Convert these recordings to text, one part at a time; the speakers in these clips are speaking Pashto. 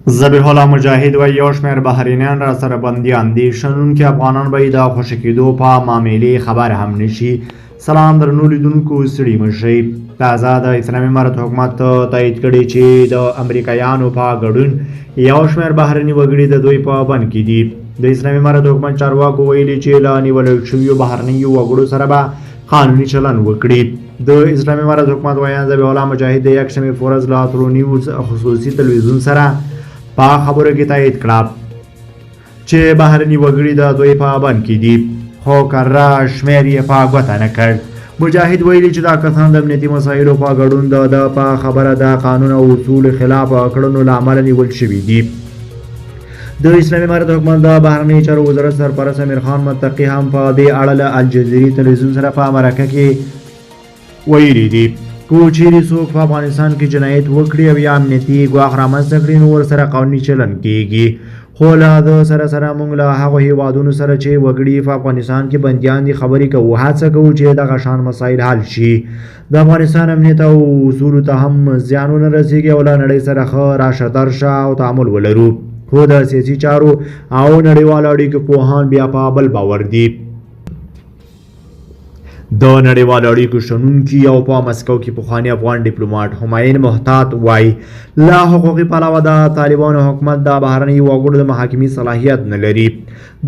ذبیح الله مجاهد و یو شمېر بهرنیان را سره بندیان دي. شنونکي افغانان به یې د خوشي کېدو په معاملې خبر هم نشي. سلام درنو لیدونکو، ستړي مه شئ. تازه د اسلامي امارت حکومت تایید کړي چې د امریکایانو په ګډون یو شمېر بهرني وګړي د دوی په بند کې دي. د اسلامي امارت حکومت چارواکو ویلي چې له نیول شویو بهرنیو وګړو سره به قانوني چلند وکړي. د اسلامي امارت حکومت ویاند ذبیح الله مجاهد د یکشنبې په ورځ له اترو نیوز خصوصي تلویزیون سره په خبرو کې تایید کړه چې بهرني وګړي د دوی په بند کې دي، خو کره شمېر یې په ګوته نه کړ. مجاهد ویلي چې دا کسان د امنیتي مسایلو په ګډون د په خبره د قانون او اصول خلاف کړنو له امله نیول شوي دي. د اسلامي امارت حکومت د بهرنیو چارو وزارت سرپرست امیر خان متقي هم په دې اړه له الجزیرې تلویزیون سره په مرکه کې ویلي دي کو چیرې څوک په افغانستان کې جنایت وکړي او یا امنیتي ګواښ رامنځته کړي نو ورسره قانوني چلند کیږي. خو له ده سره موږ له هغو هیوادونو سره چې وګړي په افغانستان کې بندیان دي خبرې کوو، هڅه کوو چې دغه شان مسایل حل شي. د افغانستان امنیت او اصولو ته هم زیان ونه رسیږي او له نړۍ سره ښه راشه درشه او تعامل ولرو. خو د سیاسي چارو او نړیوالو اړیکو پوهان بیا په بل باور دي. د نړیوالو اړیکو شنونکي او په مسکو کې پخوانی افغان ډیپلوماټ همایون محتاط وایي له حقوقي پلوه د طالبانو حکومت د بهرنیو وګړو د محاکمې صلاحیت نه لري.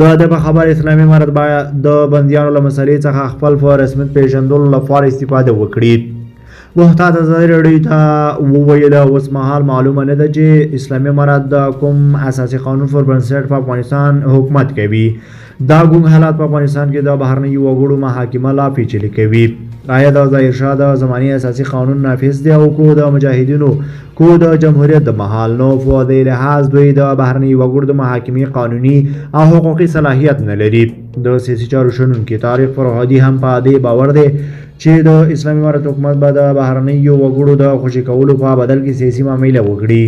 د په خبر اسلامي امارت باید د بندیانو له مسلې څخه خپل په رسمیت پیژندلو لپاره استفاده وکړي. محتاط ازادي راډیو ته وویل اوس مهال معلومه نه ده چې اسلامي امارت د کوم اساسي قانون پر بنسټ په افغانستان حکومت کوي. دا ګونګ حالات په افغانستان کې د بهرنیو وګړو محاکمه لا پیچلې کوي. آیا د ظاهرشاه د زماني اساسي قانون نافذ دی او کو د مجاهدینو کو د جمهوریت د مهال نو په دې لحاظ دوی د بهرنیو وګړو د محاکمې قانوني او حقوقي صلاحیت نه لري. د سیاسي چارو شنونکي طارق فرهادي هم په دې باور دی چې د اسلامي امارت حکومت به د بهرنیو وګړو د خوشي کولو په بدل کې سیاسي معامله وکړي.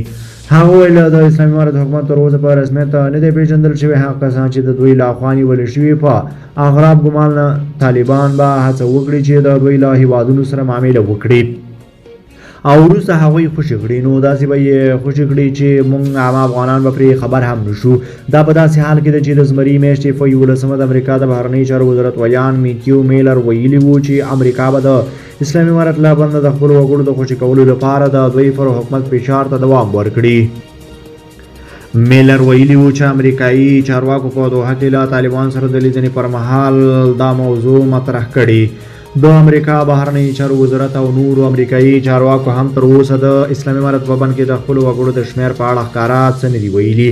هغه ویل د اسلامي امارت حکومت تر اوسه په رسمیت نه دی پیژندل شوی هغه کسان چې د دوی له خوا نیول شوي په اغراب ګمان نه طالبان به هڅه وکړي چې د دوی له هیوادونو سره معامله وکړي او وروسته هغوی خوشي کړي. نو داسې به یې خوشي کړي چې موږ عام افغانان به پرې خبر هم نشو. دا په داسې حال کې ده چې د زمري میاشتې په 11 د امریکا د بهرنیو چارو وزارت ویان میتیو میلر ویلي وو چې امریکا به د اسلامي امارت له بنده د خپلو وګړو د خوشي کولو لپاره د دوی پر حکومت فشار ته دوام ورکړي. میلر ویلي وو چې امریکایي چارواکو په دوحه کې له طالبان سره د لیدنې پر مهال دا موضوع مطرح کړي. د امریکا بهرنیو چارو وزارت او نورو امریکایي چارواکو هم تر اوسه د اسلامي امارت په بند کې د خپلو وګړو د شمېر په اړه ښکاره څه نه دي ویلي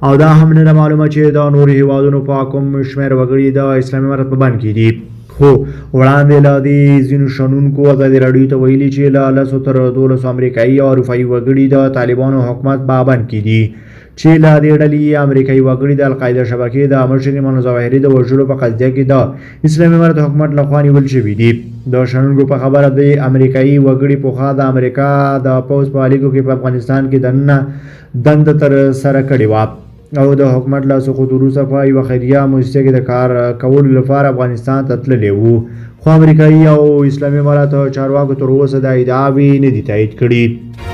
او دا هم نه ده معلومه چې د نورو هیوادونو په کوم شمېر وګړي د اسلامي امارت په بند کې دي. خو وړاندې له دې ځینو شنونکو ازادي راډیو ته ویلي چې له 10 تر 12 امریکایي او اروپایي وګړي د طالبانو حکومت په بند کې دي چې له دې ډلې امریکایي وګړي د القاعده شبکې د مشر ایمان ظواهري د وژلو په قضیه کې د اسلامي امارت حکومت لخوا نیول شوي دي. د شنونکو په خبره د امریکایي وګړي پخوا د امریکا د پوځ په اړیکو کې په افغانستان کې دنده تر سره کړې وه او د حکومت له سقوط وروسته په یوه خیریه موسسه کې د کار کولو لپاره افغانستان ته تللی وو. خو امریکایي او اسلامي امارت چارواکو تر اوسه دا ادعاوې نه دي تایید کړي.